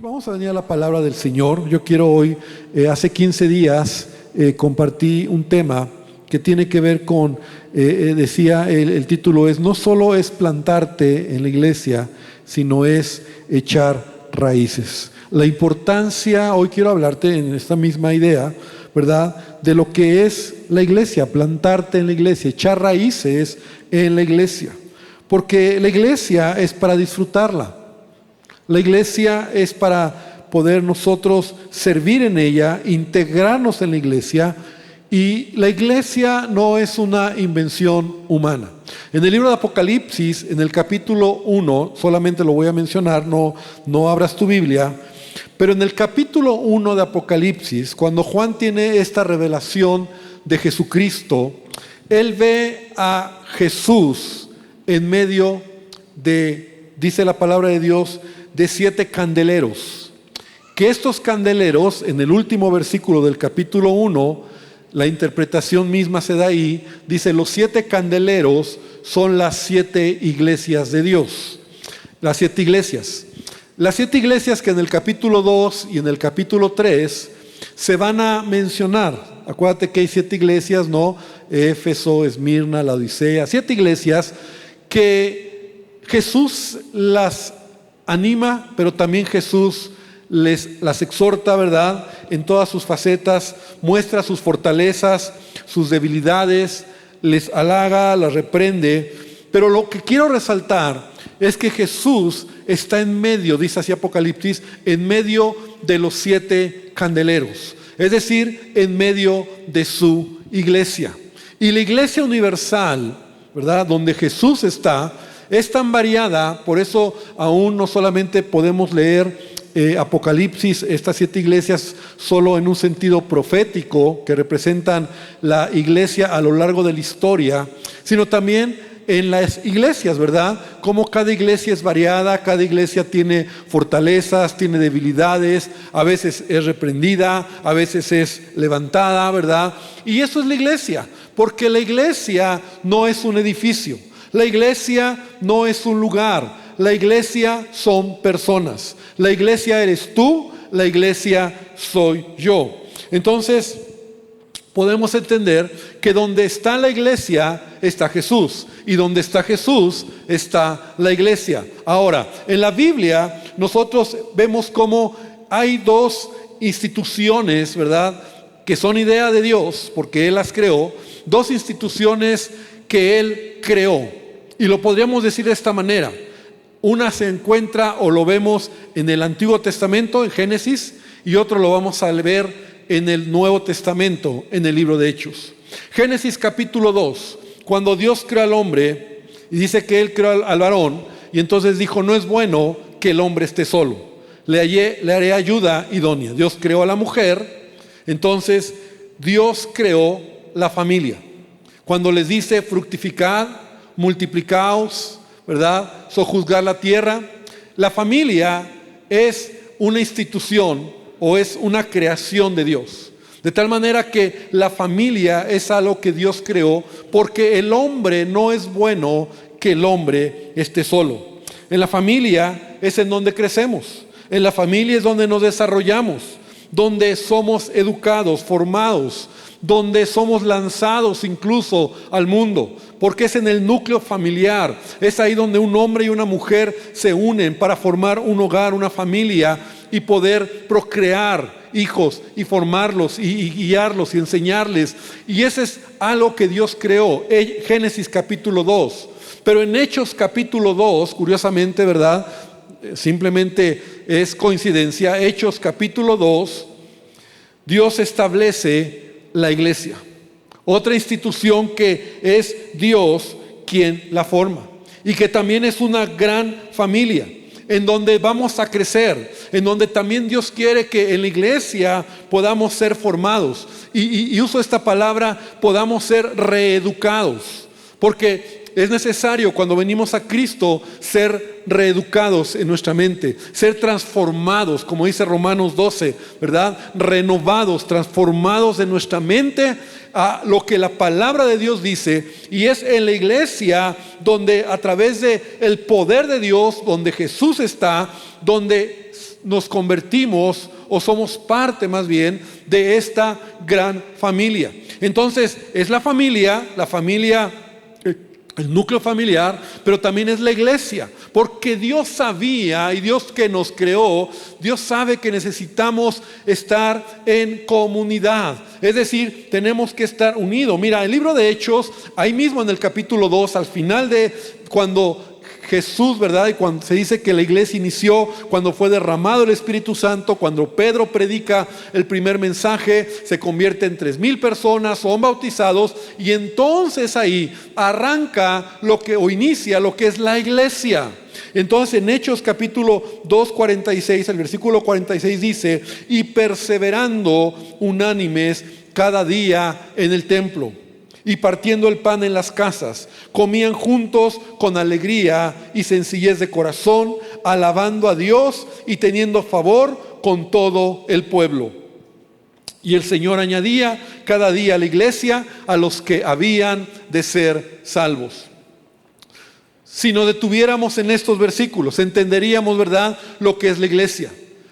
Vamos a venir a la palabra del Señor. Yo quiero hoy, hace 15 días, compartí un tema que tiene que ver con, decía el título es, no solo es plantarte en la iglesia, sino es echar raíces. La importancia, hoy quiero hablarte en esta misma idea, ¿verdad?, de lo que es la iglesia, plantarte en la iglesia, echar raíces en la iglesia. Porque la iglesia es para disfrutarla. La iglesia es para poder nosotros servir en ella, integrarnos en la iglesia, y la iglesia no es una invención humana. En el libro de Apocalipsis, en el capítulo 1, solamente lo voy a mencionar, no abras tu Biblia, pero en el capítulo 1 de Apocalipsis, cuando Juan tiene esta revelación de Jesucristo, él ve a Jesús en medio de, dice la palabra de Dios, de 7 candeleros. Que estos candeleros, en el último versículo del capítulo 1, la interpretación misma se da ahí, dice: los 7 candeleros son las 7 iglesias de Dios. Las 7 iglesias. Las 7 iglesias que en el capítulo 2 y en el capítulo 3 se van a mencionar. Acuérdate que hay 7 iglesias, ¿no? Éfeso, Esmirna, Laodicea, 7 iglesias que Jesús las anima, pero también Jesús las exhorta, ¿verdad?, en todas sus facetas, muestra sus fortalezas, sus debilidades, les halaga, las reprende. Pero lo que quiero resaltar es que Jesús está en medio, dice así Apocalipsis, en medio de los 7 candeleros, es decir, en medio de su iglesia. Y la iglesia universal, ¿verdad?, donde Jesús está, es tan variada. Por eso aún no solamente podemos leer Apocalipsis, estas 7 iglesias, solo en un sentido profético, que representan la iglesia a lo largo de la historia, sino también en las iglesias, ¿verdad? Como cada iglesia es variada, cada iglesia tiene fortalezas, tiene debilidades, a veces es reprendida, a veces es levantada, ¿verdad? Y eso es la iglesia, porque la iglesia no es un edificio. La iglesia no es un lugar, la iglesia son personas. La iglesia eres tú, la iglesia soy yo. Entonces, podemos entender que donde está la iglesia está Jesús, y donde está Jesús está la iglesia. Ahora, en la Biblia nosotros vemos cómo hay 2 instituciones, ¿verdad?, que son idea de Dios, porque Él las creó, 2 instituciones que Él creó. Y lo podríamos decir de esta manera: una se encuentra o lo vemos en el Antiguo Testamento, en Génesis, y otro lo vamos a ver en el Nuevo Testamento, en el libro de Hechos. Génesis capítulo 2, cuando Dios creó al hombre, y dice que Él creó al varón, y entonces dijo: no es bueno que el hombre esté solo, le haré ayuda idónea. Dios creó a la mujer, entonces Dios creó la familia. Cuando les dice: fructificad, multiplicaos, ¿verdad?, sojuzgar la tierra. La familia es una institución o es una creación de Dios. De tal manera que la familia es algo que Dios creó, porque el hombre no es bueno que el hombre esté solo. En la familia es en donde crecemos. En la familia es donde nos desarrollamos, donde somos educados, formados, donde somos lanzados incluso al mundo, porque es en el núcleo familiar. Es ahí donde un hombre y una mujer se unen para formar un hogar, una familia, y poder procrear hijos y formarlos y guiarlos y enseñarles. Y ese es algo que Dios creó. Génesis capítulo 2. Pero en Hechos capítulo 2, curiosamente, ¿verdad?, simplemente es coincidencia, Hechos capítulo 2, Dios establece la iglesia, otra institución que es Dios quien la forma, y que también es una gran familia en donde vamos a crecer, en donde también Dios quiere que en la iglesia podamos ser formados, y uso esta palabra, podamos ser reeducados, porque es necesario cuando venimos a Cristo ser reeducados en nuestra mente, ser transformados, como dice Romanos 12, ¿verdad? Renovados, transformados en nuestra mente a lo que la palabra de Dios dice. Y es en la iglesia donde, a través de el poder de Dios, donde Jesús está, donde nos convertimos o somos parte más bien de esta gran familia. Entonces es la familia, el núcleo familiar, pero también es la iglesia, porque Dios sabía, y Dios que nos creó, Dios sabe que necesitamos estar en comunidad, es decir, tenemos que estar unidos. Mira, el libro de Hechos, ahí mismo en el capítulo 2, al final de cuando Jesús, ¿verdad? Y cuando se dice que la iglesia inició, cuando fue derramado el Espíritu Santo, cuando Pedro predica el primer mensaje, se convierte en 3,000 personas, son bautizados, y entonces ahí arranca o inicia lo que es la iglesia. Entonces en Hechos capítulo 2:46, el versículo 46 dice: y perseverando unánimes cada día en el templo, y partiendo el pan en las casas, comían juntos con alegría y sencillez de corazón, alabando a Dios y teniendo favor con todo el pueblo. Y el Señor añadía cada día a la iglesia a los que habían de ser salvos. Si nos detuviéramos en estos versículos, entenderíamos, ¿verdad?, lo que es la iglesia.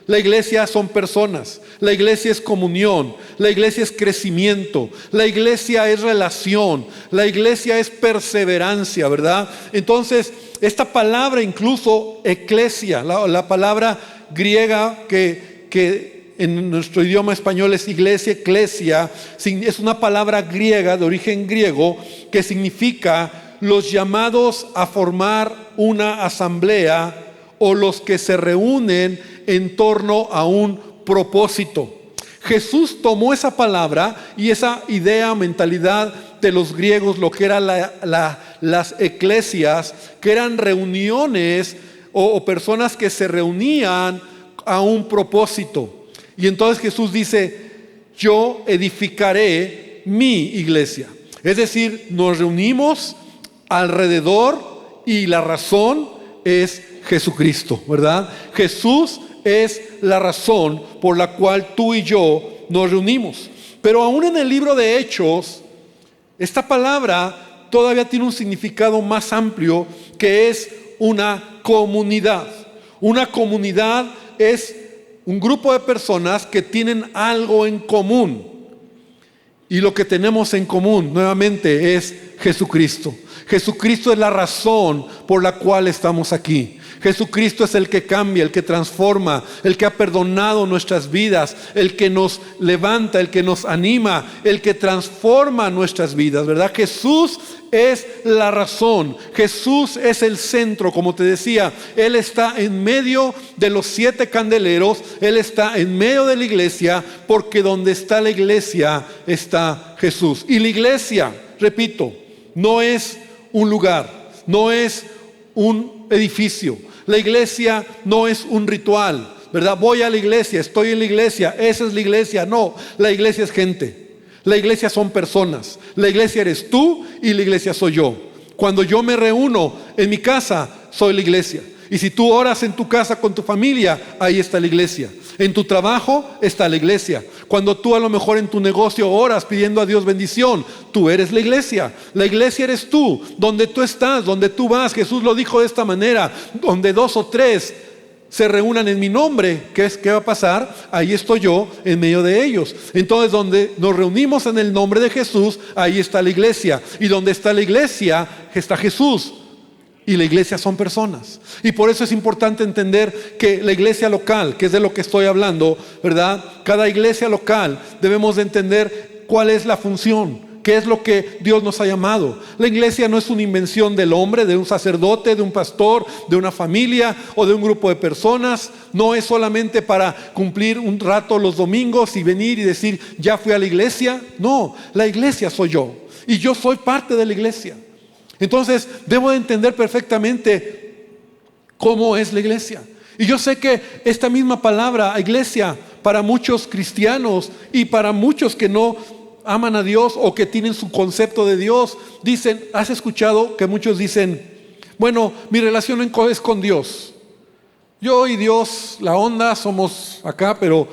La iglesia son personas, la iglesia es comunión, la iglesia es crecimiento, la iglesia es relación, la iglesia es perseverancia, ¿verdad? Entonces, esta palabra incluso eclesia, la palabra griega que en nuestro idioma español es iglesia, eclesia, es una palabra griega, de origen griego, que significa los llamados a formar una asamblea o los que se reúnen en torno a un propósito. Jesús tomó esa palabra y esa idea, mentalidad de los griegos, lo que eran las eclesias, que eran reuniones o personas que se reunían a un propósito. Y entonces Jesús dice: yo edificaré mi iglesia. Es decir, nos reunimos alrededor y la razón es Jesucristo, ¿verdad? Jesús es la razón por la cual tú y yo nos reunimos. Pero aún en el libro de Hechos, esta palabra todavía tiene un significado más amplio, que es una comunidad. Una comunidad es un grupo de personas que tienen algo en común. Y lo que tenemos en común, nuevamente, es Jesucristo. Jesucristo es la razón por la cual estamos aquí. Jesucristo es el que cambia, el que transforma, el que ha perdonado nuestras vidas, el que nos levanta, el que nos anima, el que transforma nuestras vidas, ¿verdad? Jesús es la razón, Jesús es el centro, como te decía. Él está en medio de los 7 candeleros, Él está en medio de la iglesia, porque donde está la iglesia está Jesús. Y la iglesia, repito, no es un lugar, no es un edificio. La iglesia no es un ritual, ¿verdad? Voy a la iglesia, estoy en la iglesia, esa es la iglesia. No, la iglesia es gente. La iglesia son personas. La iglesia eres tú y la iglesia soy yo. Cuando yo me reúno en mi casa, soy la iglesia. Y si tú oras en tu casa con tu familia, ahí está la iglesia. En tu trabajo está la iglesia. Cuando tú a lo mejor en tu negocio oras pidiendo a Dios bendición, tú eres la iglesia. La iglesia eres tú. Donde tú estás, donde tú vas. Jesús lo dijo de esta manera: donde 2 o 3 se reúnan en mi nombre, ¿qué va a pasar? Ahí estoy yo en medio de ellos. Entonces, donde nos reunimos en el nombre de Jesús, ahí está la iglesia. Y donde está la iglesia, está Jesús. Y la iglesia son personas. Y por eso es importante entender que la iglesia local, que es de lo que estoy hablando, ¿verdad? Cada iglesia local debemos de entender cuál es la función, qué es lo que Dios nos ha llamado. La iglesia no es una invención del hombre, de un sacerdote, de un pastor, de una familia o de un grupo de personas. No es solamente para cumplir un rato los domingos y venir y decir: ya fui a la iglesia. No, la iglesia soy yo y yo soy parte de la iglesia. Entonces debo de entender perfectamente cómo es la iglesia. Y yo sé que esta misma palabra, iglesia, para muchos cristianos y para muchos que no aman a Dios o que tienen su concepto de Dios, dicen, ¿has escuchado que muchos dicen: bueno, mi relación es con Dios? Yo y Dios, la onda, somos acá, pero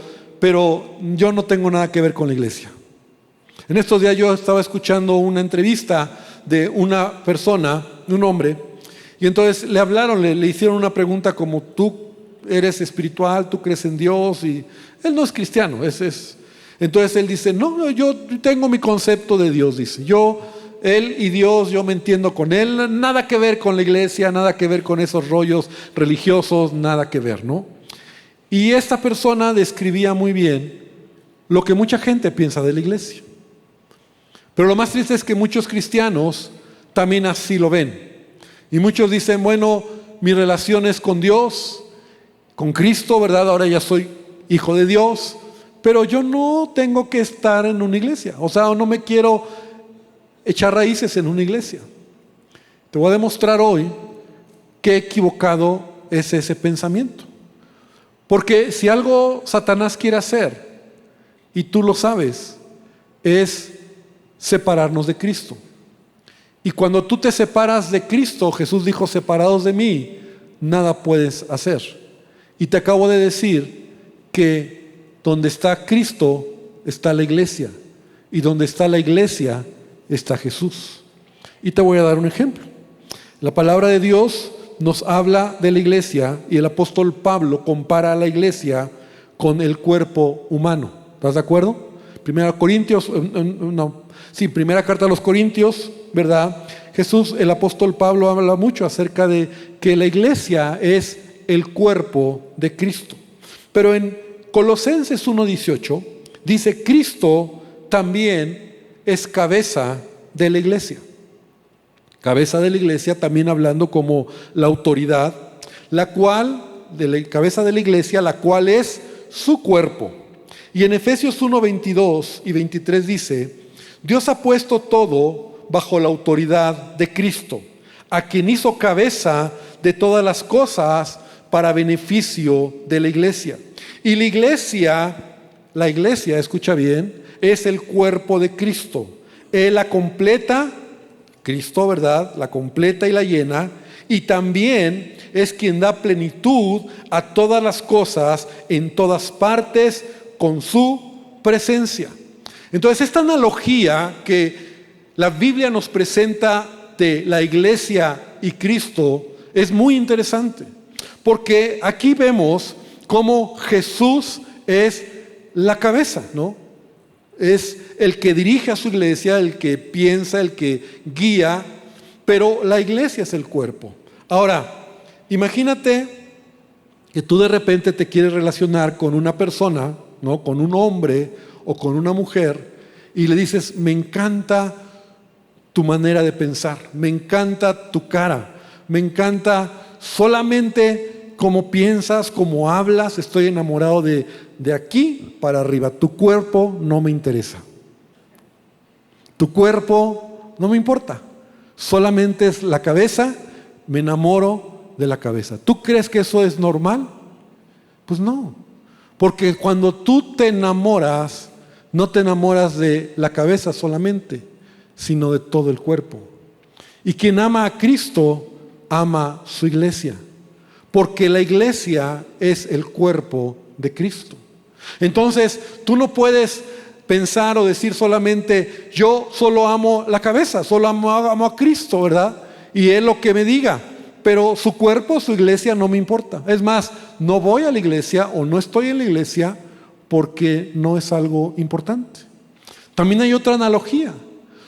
yo no tengo nada que ver con la iglesia. En estos días yo estaba escuchando una entrevista de una persona, de un hombre, y entonces le hablaron, le hicieron una pregunta como: ¿tú eres espiritual, tú crees en Dios, y él no es cristiano. Entonces él dice, no, yo tengo mi concepto de Dios, dice. Él y Dios, yo me entiendo con él, nada que ver con la iglesia, nada que ver con esos rollos religiosos, nada que ver, ¿no? Y esta persona describía muy bien lo que mucha gente piensa de la iglesia. Pero lo más triste es que muchos cristianos también así lo ven. Y muchos dicen, bueno, mi relación es con Dios, con Cristo, ¿verdad? Ahora ya soy hijo de Dios, pero yo no tengo que estar en una iglesia. O sea, no me quiero echar raíces en una iglesia. Te voy a demostrar hoy qué equivocado es ese pensamiento. Porque si algo Satanás quiere hacer, y tú lo sabes, es separarnos de Cristo. Y cuando tú te separas de Cristo, Jesús dijo, separados de mí, nada puedes hacer. Y te acabo de decir que donde está Cristo está la iglesia, y donde está la iglesia está Jesús. Y te voy a dar un ejemplo. La palabra de Dios nos habla de la iglesia, y el apóstol Pablo compara a la iglesia con el cuerpo humano. ¿Estás de acuerdo? Primera carta a los Corintios, ¿verdad? El apóstol Pablo habla mucho acerca de que la iglesia es el cuerpo de Cristo. Pero en Colosenses 1:18 dice, Cristo también es cabeza de la iglesia. Cabeza de la iglesia, también hablando como la autoridad, cabeza de la iglesia, la cual es su cuerpo. Y en Efesios 1:22 y 23 dice, Dios ha puesto todo bajo la autoridad de Cristo, a quien hizo cabeza de todas las cosas para beneficio de la iglesia. Y la iglesia, escucha bien, es el cuerpo de Cristo. Él la completa, Cristo, ¿verdad? La completa y la llena, y también es quien da plenitud a todas las cosas en todas partes con su presencia. Entonces, esta analogía que la Biblia nos presenta de la iglesia y Cristo es muy interesante, porque aquí vemos cómo Jesús es la cabeza, ¿no? Es el que dirige a su iglesia, el que piensa, el que guía, pero la iglesia es el cuerpo. Ahora, imagínate que tú de repente te quieres relacionar con una persona, ¿no? Con un hombre o con una mujer, y le dices, me encanta tu manera de pensar, me encanta tu cara, me encanta solamente cómo piensas, cómo hablas, estoy enamorado de aquí para arriba. Tu cuerpo no me interesa. Tu cuerpo no me importa. Solamente es la cabeza, me enamoro de la cabeza. ¿Tú crees que eso es normal? Pues no. Porque cuando tú te enamoras, no te enamoras de la cabeza solamente, sino de todo el cuerpo. Y quien ama a Cristo, ama su iglesia. Porque la iglesia es el cuerpo de Cristo. Entonces, tú no puedes pensar o decir solamente, yo solo amo la cabeza, solo amo a Cristo, ¿verdad? Y Él lo que me diga. Pero su cuerpo, su iglesia no me importa. Es más, no voy a la iglesia o no estoy en la iglesia porque no es algo importante. También hay otra analogía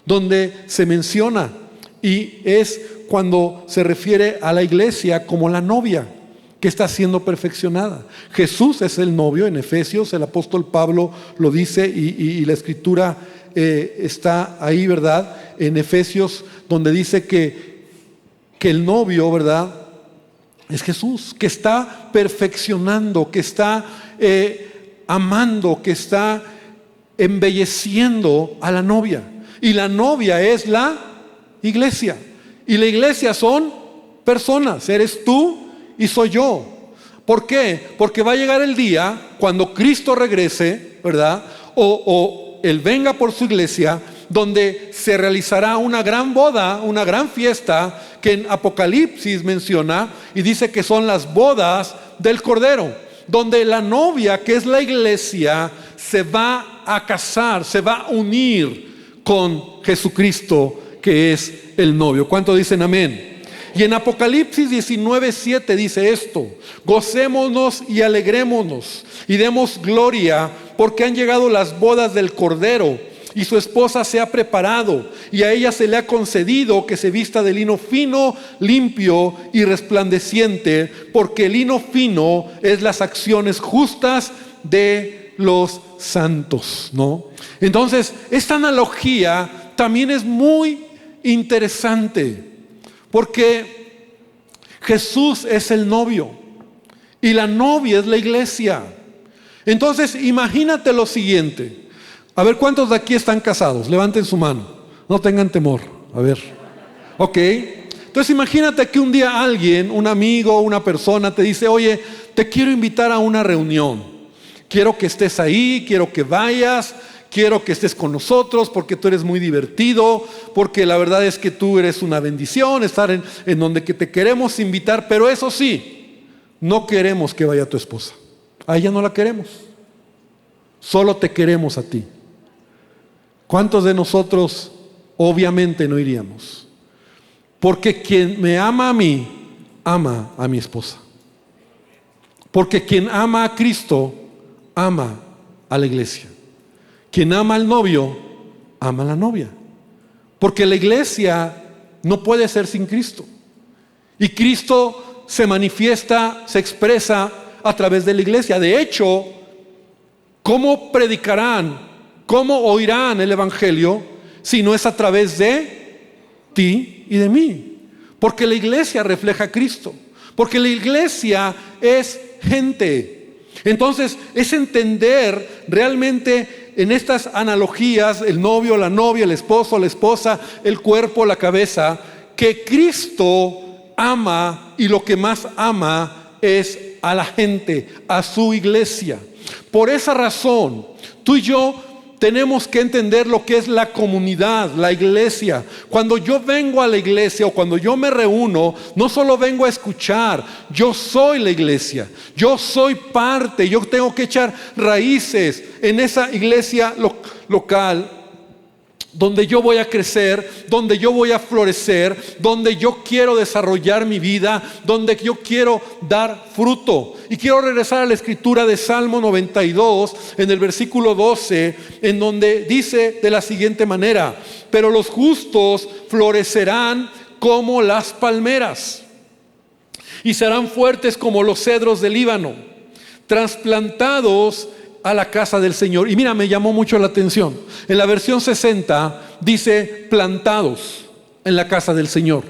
donde se menciona, y es cuando se refiere a la iglesia como la novia que está siendo perfeccionada. Jesús es el novio. En Efesios el apóstol Pablo lo dice, y la escritura está ahí, ¿verdad? En Efesios, donde dice que el novio, ¿verdad?, es Jesús, que está perfeccionando, que está amando, que está embelleciendo a la novia. Y la novia es la iglesia. Y la iglesia son personas, eres tú y soy yo. ¿Por qué? Porque va a llegar el día cuando Cristo regrese, ¿verdad? O Él venga por su iglesia, donde se realizará una gran boda, una gran fiesta que en Apocalipsis menciona y dice que son las bodas del Cordero, donde la novia, que es la iglesia, se va a casar, se va a unir con Jesucristo, que es el novio. ¿Cuánto dicen amén? Y en Apocalipsis 19:7 dice esto: gocémonos y alegrémonos y demos gloria, porque han llegado las bodas del Cordero, y su esposa se ha preparado, y a ella se le ha concedido que se vista de lino fino, limpio y resplandeciente, porque el lino fino es las acciones justas de los santos, ¿no? Entonces, esta analogía también es muy interesante, porque Jesús es el novio y la novia es la iglesia. Entonces, imagínate lo siguiente. A ver, ¿cuántos de aquí están casados? Levanten su mano, no tengan temor. A ver, ok. Entonces imagínate que un día alguien, un amigo, una persona te dice: oye, te quiero invitar a una reunión, quiero que estés ahí, quiero que vayas, quiero que estés con nosotros porque tú eres muy divertido, porque la verdad es que tú eres una bendición estar en donde que te queremos invitar, pero eso sí, no queremos que vaya tu esposa, a ella no la queremos, solo te queremos a ti. ¿Cuántos de nosotros obviamente no iríamos? Porque quien me ama a mí, ama a mi esposa. Porque quien ama a Cristo, ama a la iglesia. Quien ama al novio, ama a la novia. Porque la iglesia no puede ser sin Cristo. Y Cristo se manifiesta, se expresa a través de la iglesia. De hecho, ¿cómo predicarán? ¿Cómo oirán el evangelio si no es a través de ti y de mí? Porque la iglesia refleja a Cristo. Porque la iglesia es gente. Entonces es entender realmente en estas analogías, el novio, la novia, el esposo, la esposa, el cuerpo, la cabeza, que Cristo ama, y lo que más ama es a la gente, a su iglesia. Por esa razón, tú y yo tenemos que entender lo que es la comunidad, la iglesia. Cuando yo vengo a la iglesia o cuando yo me reúno, no solo vengo a escuchar, yo soy la iglesia, yo soy parte, yo tengo que echar raíces en esa iglesia local, donde yo voy a crecer, donde yo voy a florecer, donde yo quiero desarrollar mi vida, donde yo quiero dar fruto. Y quiero regresar a la escritura de Salmo 92, en el versículo 12, en donde dice de la siguiente manera: pero los justos florecerán como las palmeras y serán fuertes como los cedros del Líbano, trasplantados a la casa del Señor. Y mira, me llamó mucho la atención. En la versión 60 dice plantados en la casa del Señor,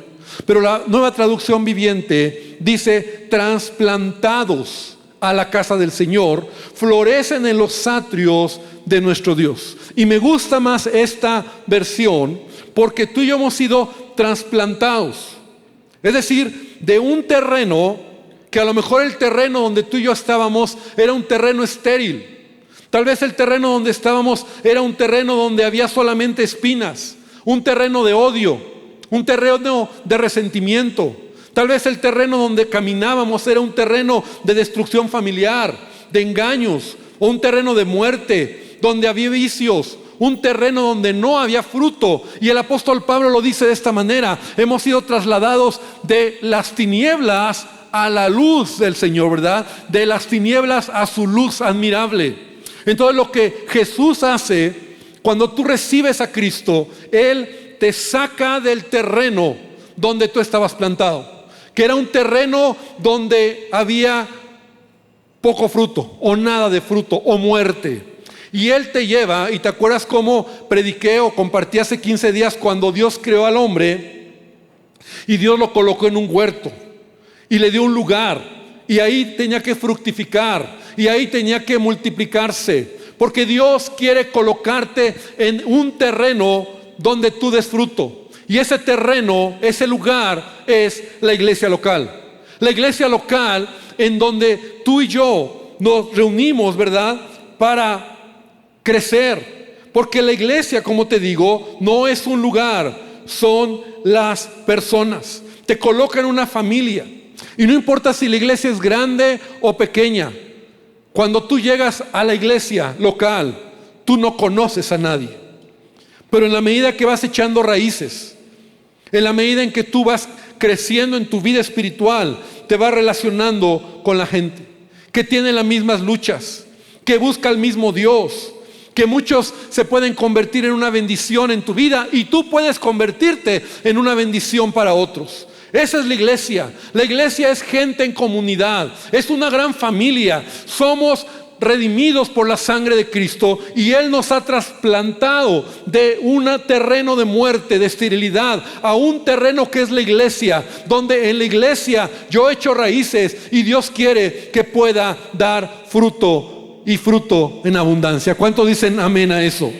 pero la Nueva Traducción Viviente dice trasplantados a la casa del Señor, florecen en los atrios de nuestro Dios. Y me gusta más esta versión porque tú y yo hemos sido trasplantados, es decir, de un terreno que a lo mejor el terreno donde tú y yo estábamos era un terreno estéril. Tal vez el terreno donde estábamos era un terreno donde había solamente espinas, un terreno de odio, un terreno de resentimiento. Tal vez el terreno donde caminábamos era un terreno de destrucción familiar, de engaños, o un terreno de muerte, donde había vicios, un terreno donde no había fruto. Y el apóstol Pablo lo dice de esta manera: hemos sido trasladados de las tinieblas a la luz del Señor, ¿verdad? De las tinieblas a su luz admirable. Entonces lo que Jesús hace cuando tú recibes a Cristo, Él te saca del terreno donde tú estabas plantado, que era un terreno donde había poco fruto o nada de fruto o muerte. Y Él te lleva, y te acuerdas cómo prediqué o compartí hace 15 días cuando Dios creó al hombre y Dios lo colocó en un huerto y le dio un lugar, y ahí tenía que fructificar, y ahí tenía que multiplicarse, porque Dios quiere colocarte en un terreno donde tú des fruto. Y ese terreno, ese lugar es la iglesia local. La iglesia local en donde tú y yo nos reunimos, ¿verdad? Para crecer. Porque la iglesia, como te digo, no es un lugar, son las personas. Te colocan en una familia. Y no importa si la iglesia es grande o pequeña. Cuando tú llegas a la iglesia local, tú no conoces a nadie. Pero en la medida que vas echando raíces, en la medida en que tú vas creciendo en tu vida espiritual, te vas relacionando con la gente que tiene las mismas luchas, que busca al mismo Dios, que muchos se pueden convertir en una bendición en tu vida y tú puedes convertirte en una bendición para otros. Esa es la iglesia. La iglesia es gente en comunidad, es una gran familia. Somos redimidos por la sangre de Cristo y Él nos ha trasplantado de un terreno de muerte, de esterilidad, a un terreno que es la iglesia, donde en la iglesia yo he hecho raíces y Dios quiere que pueda dar fruto y fruto en abundancia. ¿Cuántos dicen amén a eso?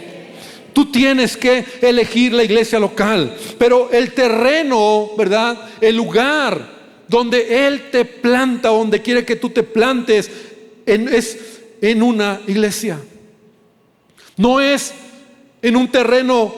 Tú tienes que elegir la iglesia local, pero el terreno, ¿verdad? El lugar donde Él te planta, donde quiere que tú te plantes, es en una iglesia. No es en un terreno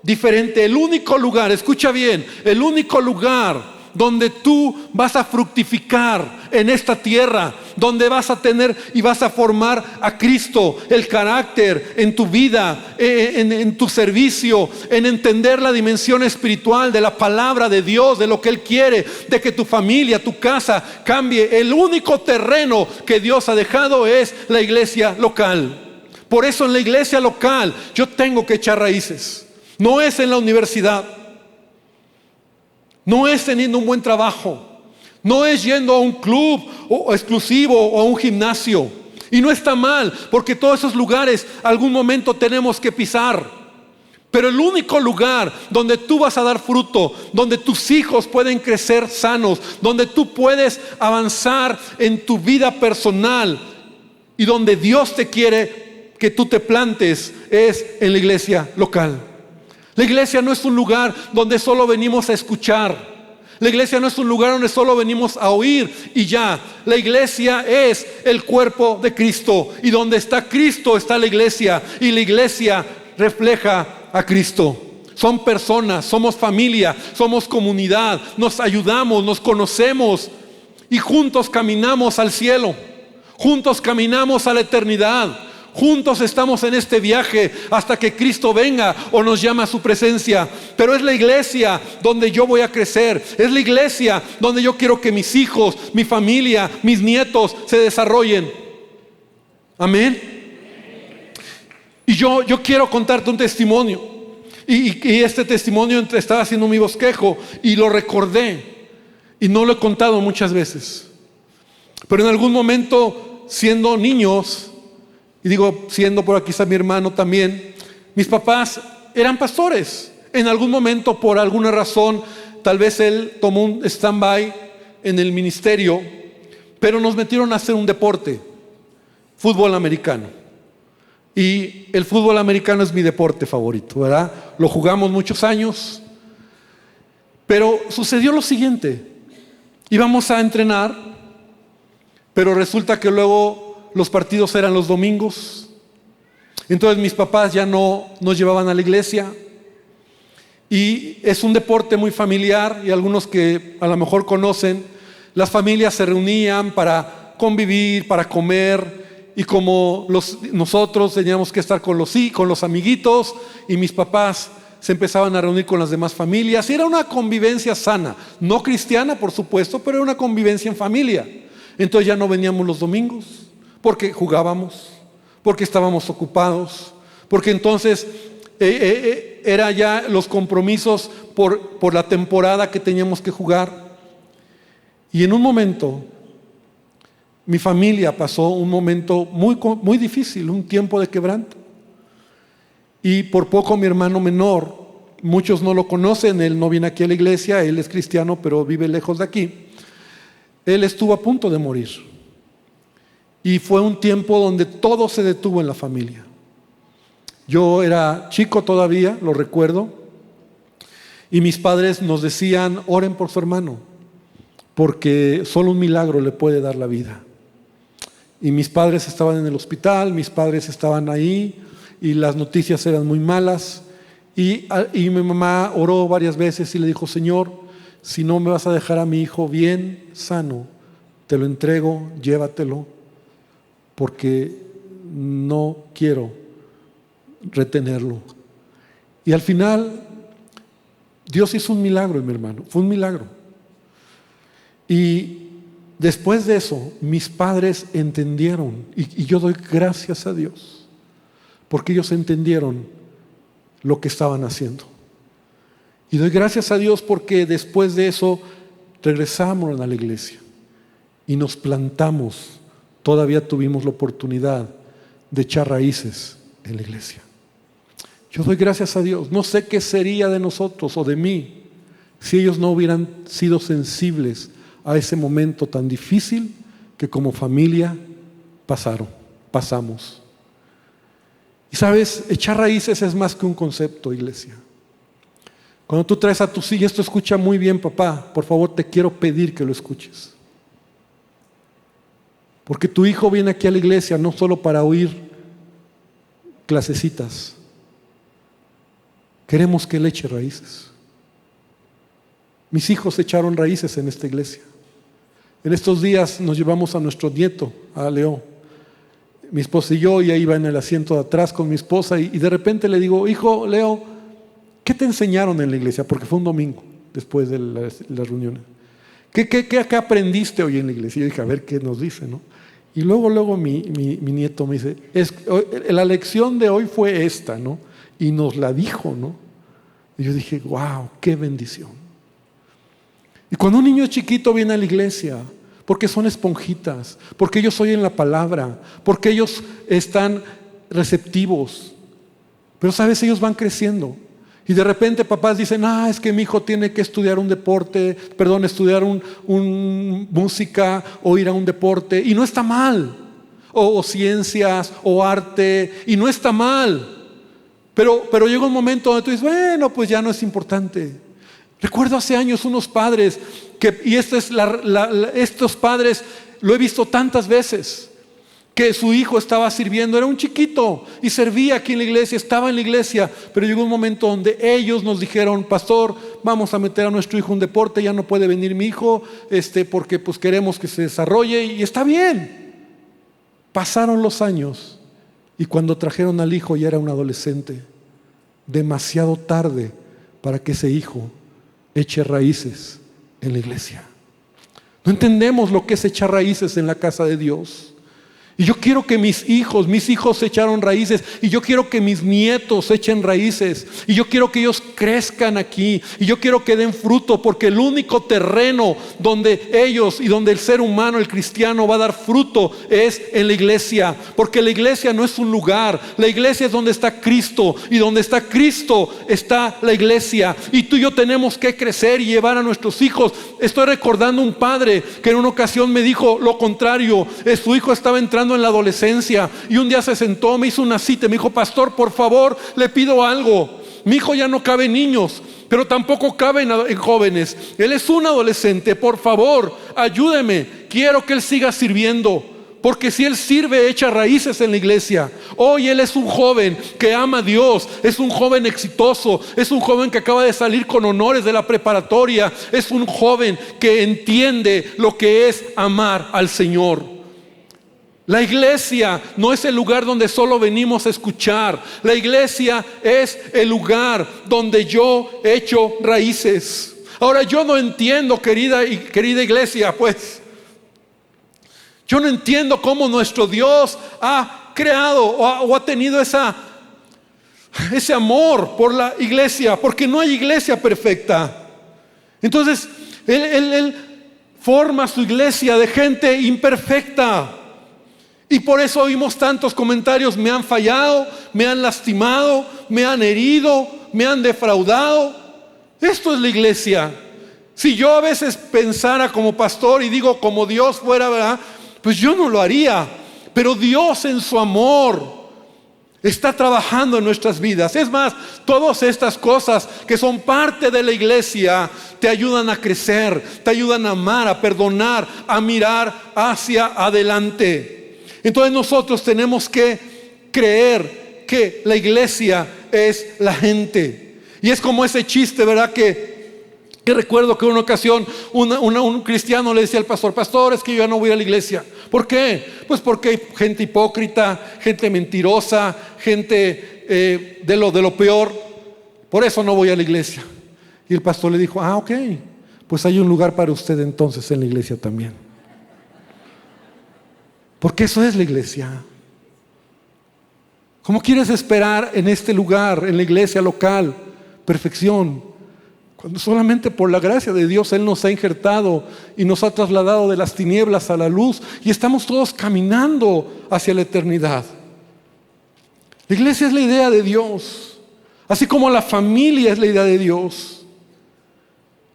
diferente. El único lugar, escucha bien, el único lugar donde tú vas a fructificar en esta tierra, donde vas a tener y vas a formar a Cristo, el carácter en tu vida, en tu servicio, en entender la dimensión espiritual de la palabra de Dios, de lo que Él quiere, de que tu familia, tu casa cambie. El único terreno que Dios ha dejado es la iglesia local. Por eso en la iglesia local yo tengo que echar raíces. No es en la universidad, no es teniendo un buen trabajo, no es yendo a un club exclusivo o a un gimnasio. Y no está mal, porque todos esos lugares algún momento tenemos que pisar. Pero el único lugar donde tú vas a dar fruto, donde tus hijos pueden crecer sanos, donde tú puedes avanzar en tu vida personal y donde Dios te quiere que tú te plantes, es en la iglesia local. La iglesia no es un lugar donde solo venimos a escuchar. La iglesia no es un lugar donde solo venimos a oír y ya. La iglesia es el cuerpo de Cristo, y donde está Cristo está la iglesia, y la iglesia refleja a Cristo. Son personas, somos familia, somos comunidad, nos ayudamos, nos conocemos y juntos caminamos al cielo, juntos caminamos a la eternidad. Juntos estamos en este viaje hasta que Cristo venga o nos llame a su presencia. Pero es la iglesia donde yo voy a crecer. Es la iglesia donde yo quiero que mis hijos, mi familia, mis nietos se desarrollen. Amén. Y yo quiero contarte un testimonio. Y este testimonio estaba haciendo mi bosquejo y lo recordé. Y no lo he contado muchas veces. Pero en algún momento, siendo niños, y digo siendo, por aquí está mi hermano también, mis papás eran pastores. En algún momento, por alguna razón, tal vez él tomó un stand-by en el ministerio, pero nos metieron a hacer un deporte, fútbol americano. Y el fútbol americano es mi deporte favorito, ¿verdad? Lo jugamos muchos años. Pero sucedió lo siguiente: íbamos a entrenar, pero resulta que luego los partidos eran los domingos. Entonces mis papás ya no nos llevaban a la iglesia. Y es un deporte muy familiar, y algunos que a lo mejor conocen, las familias se reunían para convivir, para comer, y como nosotros teníamos que estar con los amiguitos, y mis papás se empezaban a reunir con las demás familias, y era una convivencia sana, no cristiana por supuesto, pero era una convivencia en familia. Entonces ya no veníamos los domingos, porque jugábamos, porque estábamos ocupados, porque entonces era ya los compromisos por la temporada que teníamos que jugar. Y en un momento, mi familia pasó un momento muy difícil, un tiempo de quebranto. Y por poco mi hermano menor, muchos no lo conocen, él no viene aquí a la iglesia, él es cristiano pero vive lejos de aquí. Él estuvo a punto de morir. Y fue un tiempo donde todo se detuvo en la familia. Yo era chico todavía, lo recuerdo, y mis padres nos decían: oren por su hermano, porque solo un milagro le puede dar la vida. Y mis padres estaban en el hospital, mis padres estaban ahí, y las noticias eran muy malas. Y mi mamá oró varias veces y le dijo: Señor, si no me vas a dejar a mi hijo bien, sano, te lo entrego, llévatelo, porque no quiero retenerlo. Y al final Dios hizo un milagro, mi hermano, fue un milagro. Y después de eso, mis padres entendieron, y yo doy gracias a Dios, porque ellos entendieron lo que estaban haciendo. Y doy gracias a Dios porque después de eso regresamos a la iglesia y nos plantamos. Todavía tuvimos la oportunidad de echar raíces en la iglesia. Yo doy gracias a Dios. No sé qué sería de nosotros o de mí si ellos no hubieran sido sensibles a ese momento tan difícil que como familia pasamos. Y sabes, echar raíces es más que un concepto, iglesia. Cuando tú traes a tus hijos, esto escucha muy bien, papá, por favor te quiero pedir que lo escuches. Porque tu hijo viene aquí a la iglesia no solo para oír clasecitas. Queremos que él eche raíces. Mis hijos echaron raíces en esta iglesia. En estos días nos llevamos a nuestro nieto, a Leo. Mi esposa y yo, ella iba en el asiento de atrás con mi esposa y de repente le digo, hijo, Leo, ¿qué te enseñaron en la iglesia? Porque fue un domingo después de las reuniones. ¿Qué aprendiste hoy en la iglesia? Y yo dije, a ver qué nos dice, ¿no? Y luego mi nieto me dice, la lección de hoy fue esta, ¿no? Y nos la dijo, ¿no? Y yo dije, wow, qué bendición. Y cuando un niño chiquito viene a la iglesia, porque son esponjitas, porque ellos oyen la palabra, porque ellos están receptivos, pero sabes, ellos van creciendo. Y de repente papás dicen, es que mi hijo tiene que estudiar un deporte, estudiar un música o ir a un deporte, y no está mal, o ciencias, o arte, y no está mal. Pero llega un momento donde tú dices, bueno, pues ya no es importante. Recuerdo hace años unos padres, estos padres lo he visto tantas veces, que su hijo estaba sirviendo, era un chiquito y servía aquí en la iglesia, estaba en la iglesia, pero llegó un momento donde ellos nos dijeron, pastor, vamos a meter a nuestro hijo en un deporte, ya no puede venir mi hijo, porque pues queremos que se desarrolle, y está bien. Pasaron los años y cuando trajeron al hijo ya era un adolescente, demasiado tarde para que ese hijo eche raíces en la iglesia. No entendemos lo que es echar raíces en la casa de Dios. Y yo quiero que mis hijos echaron raíces, y yo quiero que mis nietos echen raíces, y yo quiero que ellos crezcan aquí, y yo quiero que den fruto, porque el único terreno donde ellos y donde el ser humano, el cristiano, va a dar fruto es en la iglesia, porque la iglesia no es un lugar, la iglesia es donde está Cristo, y donde está Cristo está la iglesia, y tú y yo tenemos que crecer y llevar a nuestros hijos. Estoy recordando un padre que en una ocasión me dijo lo contrario. Su hijo estaba entrando en la adolescencia y un día se sentó, me hizo una cita y me dijo, pastor, por favor, le pido algo. Mi hijo ya no cabe en niños, pero tampoco cabe en jóvenes. Él es un adolescente, por favor, ayúdeme. Quiero que él siga sirviendo, porque si él sirve, echa raíces en la iglesia. Hoy él es un joven que ama a Dios, es un joven exitoso, es un joven que acaba de salir con honores de la preparatoria, es un joven que entiende lo que es amar al Señor. La iglesia no es el lugar donde solo venimos a escuchar. La iglesia es el lugar donde yo echo raíces. Ahora, yo no entiendo, querida iglesia, pues yo no entiendo cómo nuestro Dios ha creado o ha tenido ese amor por la iglesia, porque no hay iglesia perfecta. Entonces Él forma su iglesia de gente imperfecta. Y por eso oímos tantos comentarios, me han fallado, me han lastimado, me han herido, me han defraudado. Esto es la iglesia. Si yo a veces pensara como pastor y digo como Dios fuera, ¿verdad? Pues yo no lo haría. Pero Dios en su amor está trabajando en nuestras vidas. Es más, todas estas cosas que son parte de la iglesia te ayudan a crecer, te ayudan a amar, a perdonar, a mirar hacia adelante. Entonces nosotros tenemos que creer que la iglesia es la gente. Y es como ese chiste, ¿verdad? Que recuerdo que en una ocasión un cristiano le decía al pastor, pastor, es que yo ya no voy a la iglesia. ¿Por qué? Pues porque hay gente hipócrita, gente mentirosa, gente de lo peor. Por eso no voy a la iglesia. Y el pastor le dijo, ok, pues hay un lugar para usted entonces en la iglesia también. Porque eso es la iglesia. ¿Cómo quieres esperar en este lugar, en la iglesia local, perfección? Cuando solamente por la gracia de Dios Él nos ha injertado y nos ha trasladado de las tinieblas a la luz y estamos todos caminando hacia la eternidad. La iglesia es la idea de Dios, así como la familia es la idea de Dios.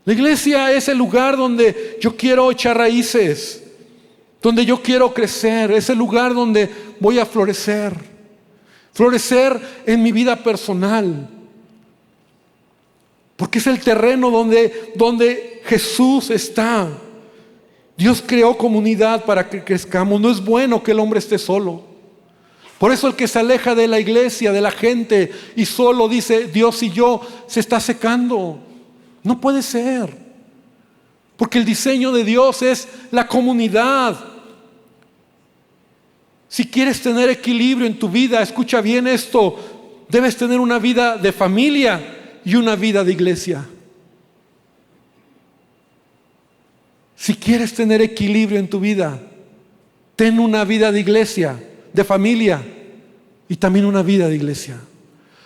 La iglesia es el lugar donde yo quiero echar raíces, donde yo quiero crecer, es el lugar donde voy a florecer en mi vida personal. Porque es el terreno donde Jesús está. Dios creó comunidad para que crezcamos. No es bueno que el hombre esté solo. Por eso el que se aleja de la iglesia, de la gente, y solo dice Dios y yo, se está secando. No puede ser. Porque el diseño de Dios es la comunidad. Si quieres tener equilibrio en tu vida, escucha bien esto, debes tener una vida de familia y una vida de iglesia. Si quieres tener equilibrio en tu vida, ten una vida de iglesia, de familia y también una vida de iglesia.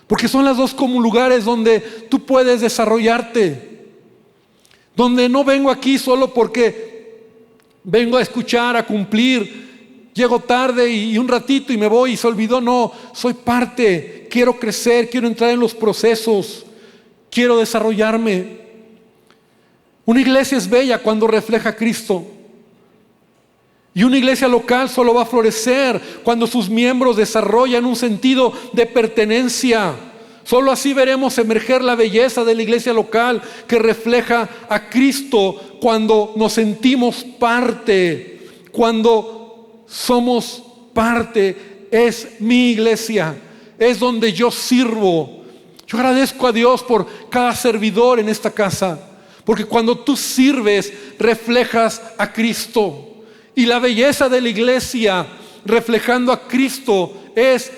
Porque son las dos como lugares donde tú puedes desarrollarte. Donde no vengo aquí solo porque vengo a escuchar, a cumplir. Llego tarde y un ratito y me voy y se olvidó. No, soy parte, quiero crecer, quiero entrar en los procesos. Quiero desarrollarme. Una iglesia es bella cuando refleja a Cristo. Y una iglesia local solo va a florecer cuando sus miembros desarrollan un sentido de pertenencia. Solo así veremos emerger la belleza de la iglesia local que refleja a Cristo cuando nos sentimos parte, cuando somos parte. Es mi iglesia, es donde yo sirvo. Yo agradezco a Dios por cada servidor en esta casa, porque cuando tú sirves, reflejas a Cristo. Y la belleza de la iglesia, reflejando a Cristo, es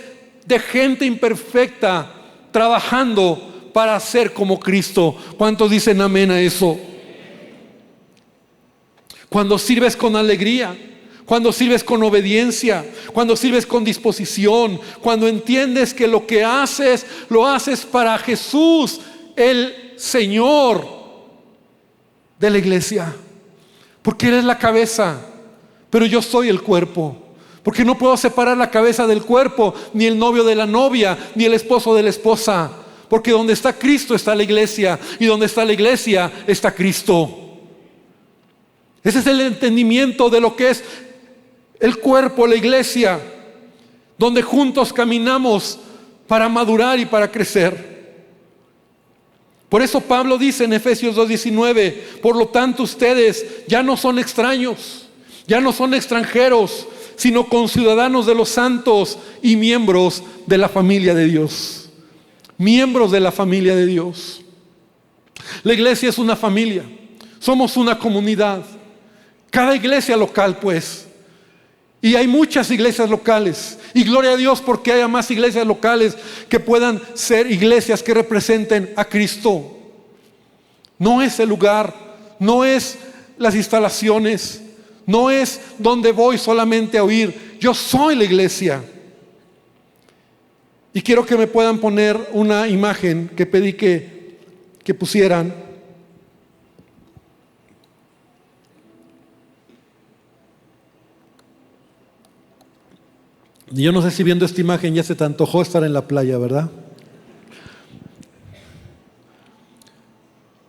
de gente imperfecta, trabajando para ser como Cristo. ¿Cuántos dicen amén a eso? Cuando sirves con alegría, cuando sirves con obediencia, cuando sirves con disposición, cuando entiendes que lo que haces, lo haces para Jesús, el Señor de la iglesia. Porque Él es la cabeza, pero yo soy el cuerpo. Porque no puedo separar la cabeza del cuerpo, ni el novio de la novia, ni el esposo de la esposa. Porque donde está Cristo está la iglesia, y donde está la iglesia está Cristo. Ese es el entendimiento de lo que es el cuerpo, la iglesia, donde juntos caminamos para madurar y para crecer. Por eso Pablo dice en Efesios 2:19, por lo tanto ustedes ya no son extraños, ya no son extranjeros, sino conciudadanos de los santos y miembros de la familia de Dios. Miembros de la familia de Dios. La iglesia es una familia, somos una comunidad. Cada iglesia local, pues. Y hay muchas iglesias locales. Y gloria a Dios porque haya más iglesias locales que puedan ser iglesias que representen a Cristo. No es el lugar, no es las instalaciones, no es donde voy solamente a oír. Yo soy la iglesia. Y quiero que me puedan poner una imagen que pedí que pusieran. Yo no sé si viendo esta imagen ya se te antojó estar en la playa, ¿verdad?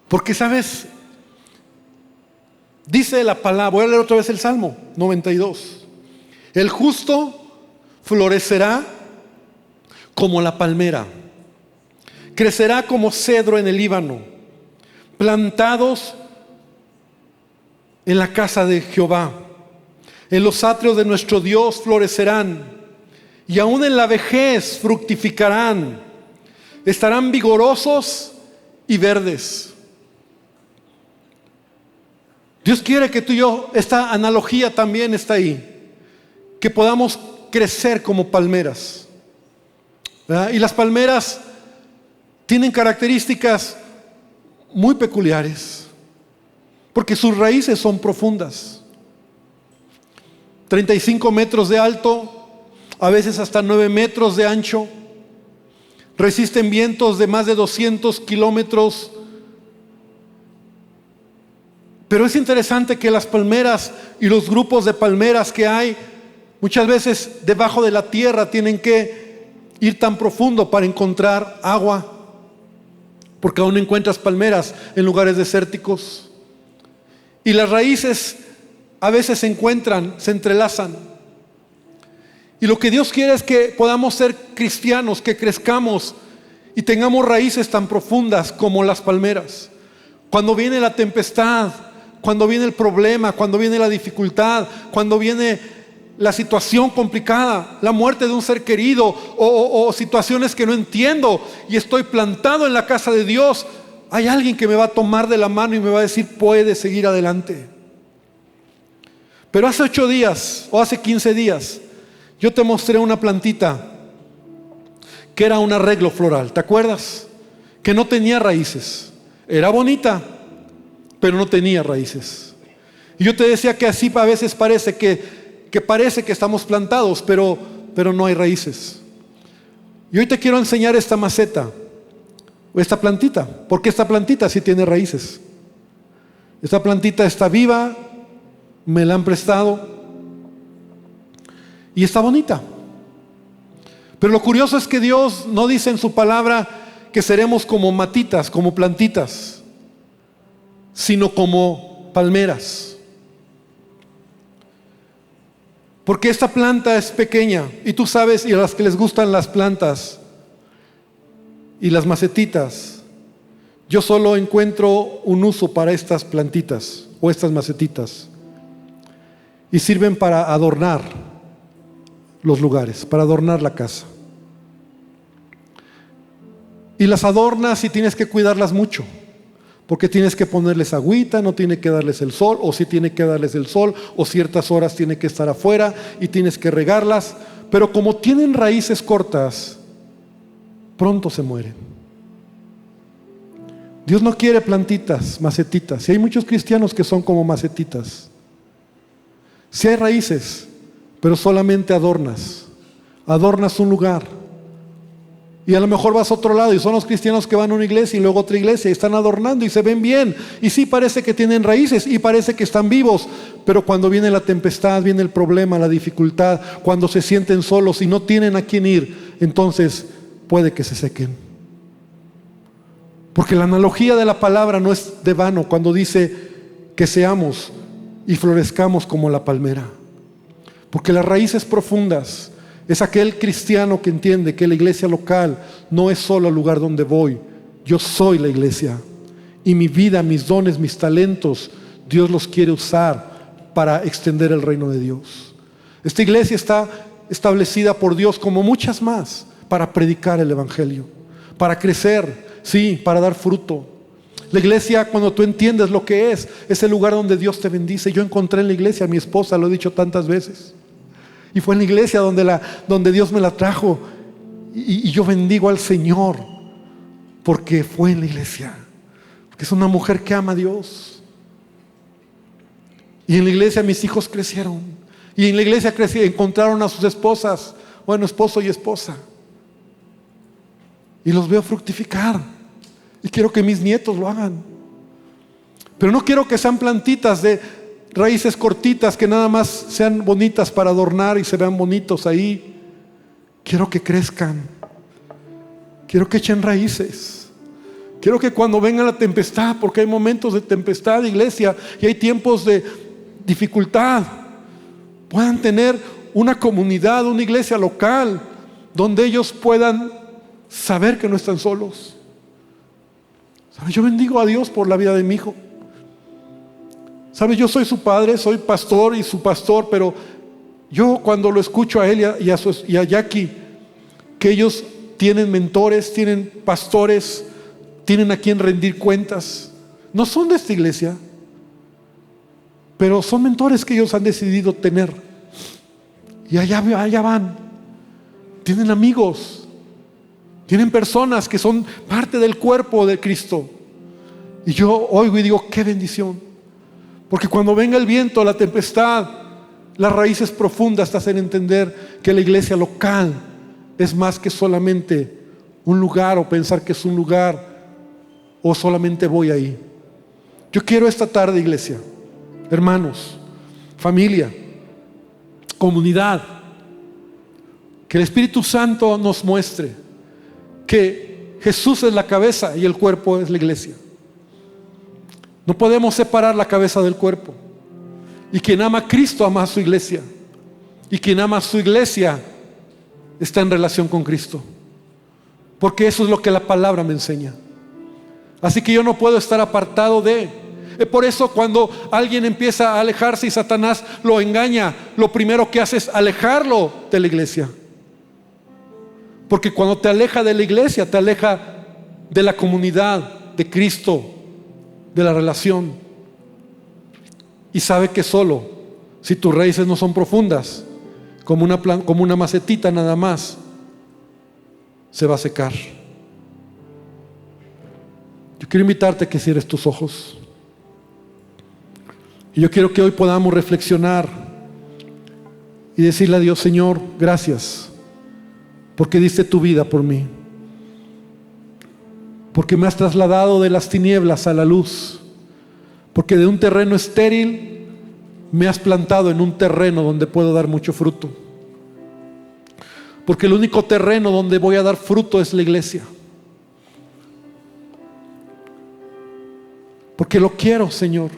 Porque, ¿sabes? Dice la palabra, voy a leer otra vez el Salmo 92. El justo florecerá como la palmera, crecerá como cedro en el Líbano, plantados en la casa de Jehová. En los atrios de nuestro Dios florecerán, y aún en la vejez fructificarán, estarán vigorosos y verdes. Dios quiere que tú y yo, esta analogía también está ahí, que podamos crecer como palmeras, ¿verdad? Y las palmeras tienen características muy peculiares. porque sus raíces son profundas. 35 metros de alto, a veces hasta 9 metros de ancho. Resisten vientos de más de 200 kilómetros. Pero es interesante que las palmeras y los grupos de palmeras que hay, muchas veces debajo de la tierra tienen que ir tan profundo para encontrar agua, porque aún encuentras palmeras en lugares desérticos. Y las raíces a veces se encuentran, se entrelazan. Y lo que Dios quiere es que podamos ser cristianos, que crezcamos y tengamos raíces tan profundas como las palmeras. Cuando viene la tempestad, cuando viene el problema, cuando viene la dificultad, cuando viene la situación complicada, la muerte de un ser querido o situaciones que no entiendo y estoy plantado en la casa de Dios, hay alguien que me va a tomar de la mano y me va a decir: puedes seguir adelante. Pero hace 8 días o hace 15 días yo te mostré una plantita que era un arreglo floral, ¿te acuerdas? Que no tenía raíces, era bonita, pero no tenía raíces. Y yo te decía que así a veces parece que parece que estamos plantados, pero no hay raíces. Y hoy te quiero enseñar esta maceta, o esta plantita, porque esta plantita sí tiene raíces. Esta plantita está viva, me la han prestado y está bonita. Pero lo curioso es que Dios no dice en su palabra que seremos como matitas, como plantitas, sino como palmeras. Porque esta planta es pequeña, y tú sabes, y a las que les gustan las plantas y las macetitas, yo solo encuentro un uso para estas plantitas o estas macetitas, y sirven para adornar los lugares, para adornar la casa. Y las adornas y tienes que cuidarlas mucho, porque tienes que ponerles agüita, no tiene que darles el sol, o sí tiene que darles el sol, o ciertas horas tiene que estar afuera y tienes que regarlas. Pero como tienen raíces cortas, pronto se mueren. Dios no quiere plantitas, macetitas. Y hay muchos cristianos que son como macetitas. Sí hay raíces, pero solamente adornas un lugar. Y a lo mejor vas a otro lado y son los cristianos que van a una iglesia y luego a otra iglesia y están adornando y se ven bien. Y sí parece que tienen raíces y parece que están vivos. Pero cuando viene la tempestad, viene el problema, la dificultad, cuando se sienten solos y no tienen a quién ir, entonces puede que se sequen. Porque la analogía de la palabra no es de vano cuando dice que seamos y florezcamos como la palmera. Porque las raíces profundas es aquel cristiano que entiende que la iglesia local no es solo el lugar donde voy. Yo soy la iglesia. Y mi vida, mis dones, mis talentos, Dios los quiere usar para extender el reino de Dios. Esta iglesia está establecida por Dios, como muchas más, para predicar el evangelio, para crecer, sí, para dar fruto. La iglesia, cuando tú entiendes lo que es el lugar donde Dios te bendice. Yo encontré en la iglesia a mi esposa, lo he dicho tantas veces. Y fue en la iglesia donde Dios me la trajo. Y yo bendigo al Señor porque fue en la iglesia. Porque es una mujer que ama a Dios. Y en la iglesia mis hijos crecieron. Y en la iglesia encontraron a sus esposas. Bueno, esposo y esposa. Y los veo fructificar. Y quiero que mis nietos lo hagan. Pero no quiero que sean plantitas de raíces cortitas que nada más sean bonitas para adornar y se vean bonitos ahí. Quiero que crezcan. Quiero que echen raíces. Quiero que cuando venga la tempestad, porque hay momentos de tempestad, iglesia, y hay tiempos de dificultad, puedan tener una comunidad, una iglesia local, donde ellos puedan saber que no están solos. ¿Sabes? Yo bendigo a Dios por la vida de mi hijo. ¿Sabes? Yo soy su padre, soy pastor y su pastor, pero yo cuando lo escucho a él y a Jackie, que ellos tienen mentores, tienen pastores, tienen a quien rendir cuentas. No son de esta iglesia, pero son mentores que ellos han decidido tener. Y allá van. Tienen amigos, tienen personas que son parte del cuerpo de Cristo. Y yo oigo y digo, qué bendición. Porque cuando venga el viento, la tempestad, las raíces profundas te hacen entender que la iglesia local es más que solamente un lugar, o pensar que es un lugar, o solamente voy ahí. Yo quiero esta tarde, iglesia, hermanos, familia, comunidad, que el Espíritu Santo nos muestre que Jesús es la cabeza y el cuerpo es la iglesia. No podemos separar la cabeza del cuerpo. Y quien ama a Cristo ama a su iglesia. Y quien ama a su iglesia está en relación con Cristo. Porque eso es lo que la palabra me enseña. Así que yo no puedo estar apartado de. Por eso cuando alguien empieza a alejarse y Satanás lo engaña, lo primero que hace es alejarlo de la iglesia. Porque cuando te aleja de la iglesia, te aleja de la comunidad, de Cristo, de la relación. Y sabe que solo, si tus raíces no son profundas, como una macetita nada más, se va a secar. Yo quiero invitarte a que cierres tus ojos. Y yo quiero que hoy podamos reflexionar y decirle a Dios: Señor, gracias, porque diste tu vida por mí, porque me has trasladado de las tinieblas a la luz, porque de un terreno estéril me has plantado en un terreno donde puedo dar mucho fruto, porque el único terreno donde voy a dar fruto es la iglesia, porque lo quiero, Señor.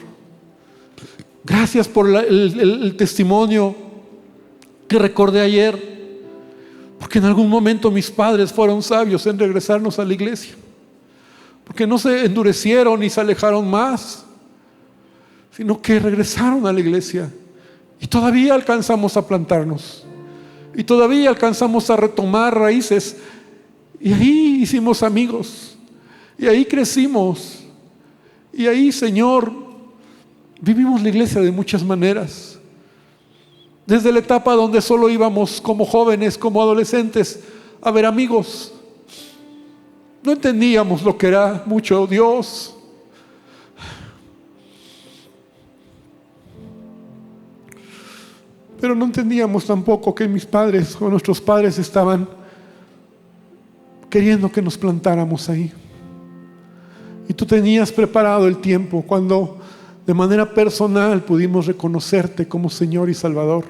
Gracias por el testimonio que recordé ayer, porque en algún momento mis padres fueron sabios en regresarnos a la iglesia, porque no se endurecieron ni se alejaron más, sino que regresaron a la iglesia. Y todavía alcanzamos a plantarnos, y todavía alcanzamos a retomar raíces, y ahí hicimos amigos, y ahí crecimos, y ahí, Señor, vivimos la iglesia de muchas maneras. Desde la etapa donde solo íbamos como jóvenes, como adolescentes, a ver amigos. No entendíamos lo que era mucho Dios. Pero no entendíamos tampoco que mis padres o nuestros padres estaban queriendo que nos plantáramos ahí. Y tú tenías preparado el tiempo cuando de manera personal pudimos reconocerte como Señor y Salvador.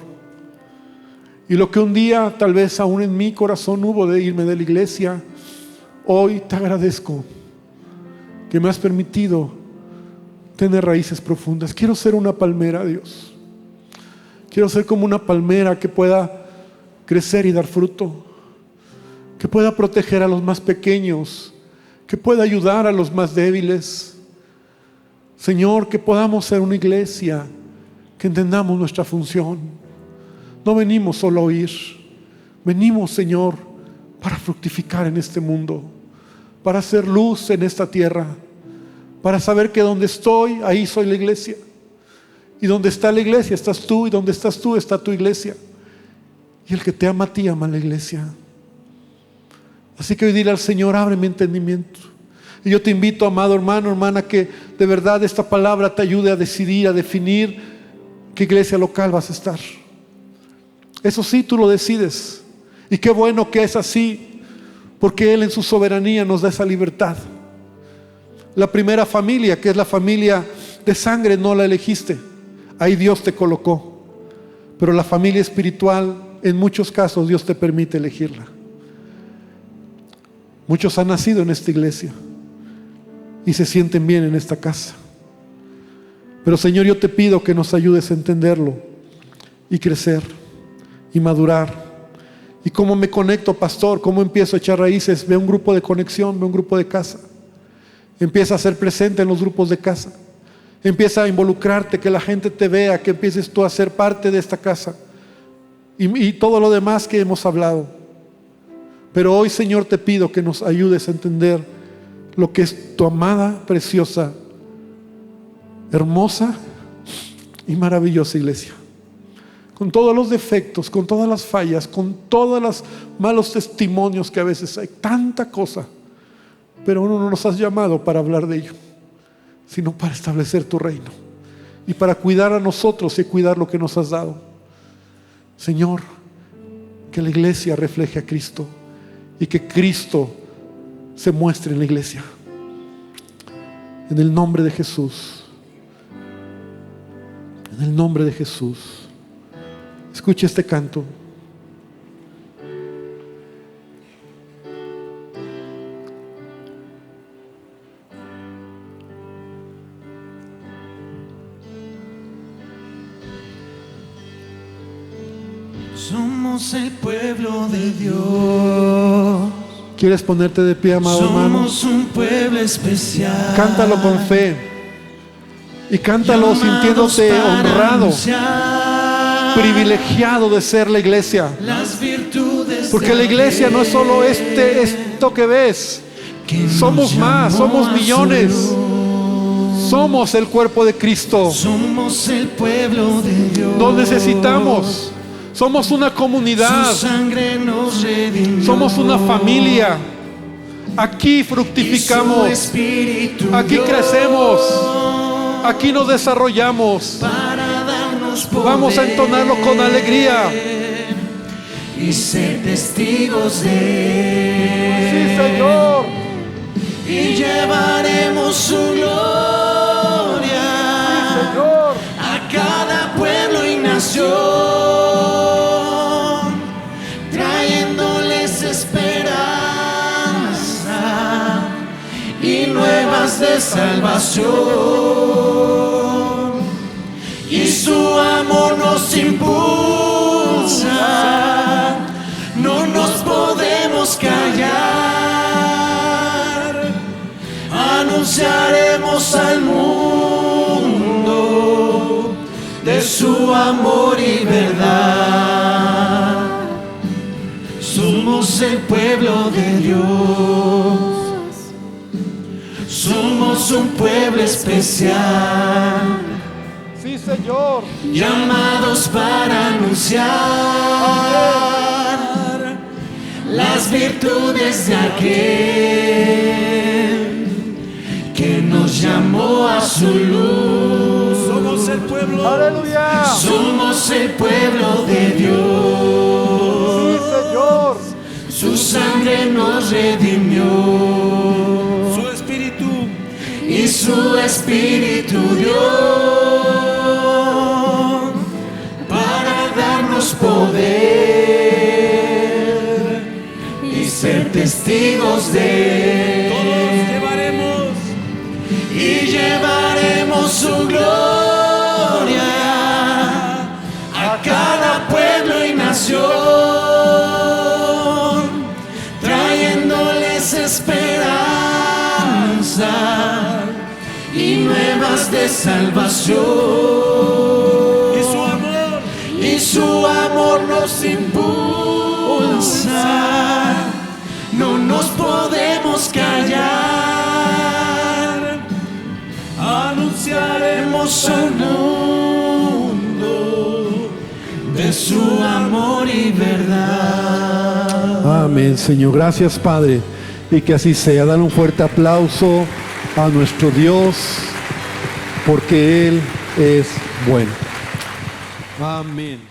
Y lo que un día tal vez aún en mi corazón hubo de irme de la iglesia, hoy te agradezco que me has permitido tener raíces profundas. Quiero ser una palmera, Dios. Quiero ser como una palmera que pueda crecer y dar fruto, que pueda proteger a los más pequeños, que pueda ayudar a los más débiles. Señor, que podamos ser una iglesia que entendamos nuestra función. No venimos solo a oír, venimos, Señor, para fructificar en este mundo, para hacer luz en esta tierra, para saber que donde estoy, ahí soy la iglesia. Y donde está la iglesia estás tú, y donde estás tú está tu iglesia. Y el que te ama a ti ama a la iglesia. Así que hoy dile al Señor: abre mi entendimiento. Y yo te invito, amado hermano, hermana, que de verdad esta palabra te ayude a decidir, a definir qué iglesia local vas a estar. Eso sí, tú lo decides. Y qué bueno que es así, porque Él en su soberanía nos da esa libertad. La primera familia, que es la familia de sangre, no la elegiste. Ahí Dios te colocó. Pero la familia espiritual, en muchos casos, Dios te permite elegirla. Muchos han nacido en esta iglesia y se sienten bien en esta casa. Pero Señor, yo te pido que nos ayudes a entenderlo y crecer y madurar. ¿Y cómo me conecto, pastor? ¿Cómo empiezo a echar raíces? Ve un grupo de conexión, ve un grupo de casa. Empieza a ser presente en los grupos de casa. Empieza a involucrarte, que la gente te vea, que empieces tú a ser parte de esta casa. Y todo lo demás que hemos hablado. Pero hoy, Señor, te pido que nos ayudes a entender lo que es tu amada, preciosa, hermosa y maravillosa iglesia. Con todos los defectos, con todas las fallas, con todos los malos testimonios que a veces hay, tanta cosa. Pero no nos has llamado para hablar de ello, sino para establecer tu reino. y para cuidar a nosotros y cuidar lo que nos has dado. Señor, que la iglesia refleje a Cristo y que Cristo se muestre en la iglesia. En el nombre de Jesús. En el nombre de Jesús. Escuche este canto. Somos el pueblo de Dios. ¿Quieres ponerte de pie, amado hermano? Somos un pueblo especial. Cántalo con fe. Y cántalo sintiéndote honrado, privilegiado de ser la iglesia. Porque la iglesia no es solo esto que ves. Somos más, somos millones. Somos el cuerpo de Cristo. Somos el pueblo de Dios. Nos necesitamos. Somos una comunidad. Su sangre nos redimió. Somos una familia. Aquí fructificamos. Aquí crecemos. Aquí nos desarrollamos. Para darnos poder. Vamos a entonarlo con alegría. Y ser testigos de Sí, Señor. Y llevaremos su gloria. Sí, Señor. A cada pueblo y nación, trayéndoles esperanza y nuevas de salvación. Y su amor nos impulsa, no nos podemos callar. Anunciaremos al mundo de su amor y verdad. Somos el pueblo de Dios. Somos un pueblo especial. Sí, Señor. Llamados para anunciar las virtudes de aquel que nos llamó a su luz. Somos el pueblo. Aleluya. Somos el pueblo de Dios. Sí, Señor. Su sangre nos redimió. Su espíritu Y su espíritu dio para darnos poder y ser testigos de. todos llevaremos Y llevaremos su gloria a cada pueblo y nación, trayéndoles esperanza y nuevas de salvación. Y su amor nos impulsa, no nos podemos callar. Anunciaremos al mundo de su amor y verdad. Amén, Señor. Gracias, Padre. Y que así sea. Dale un fuerte aplauso a nuestro Dios, porque Él es bueno. Amén.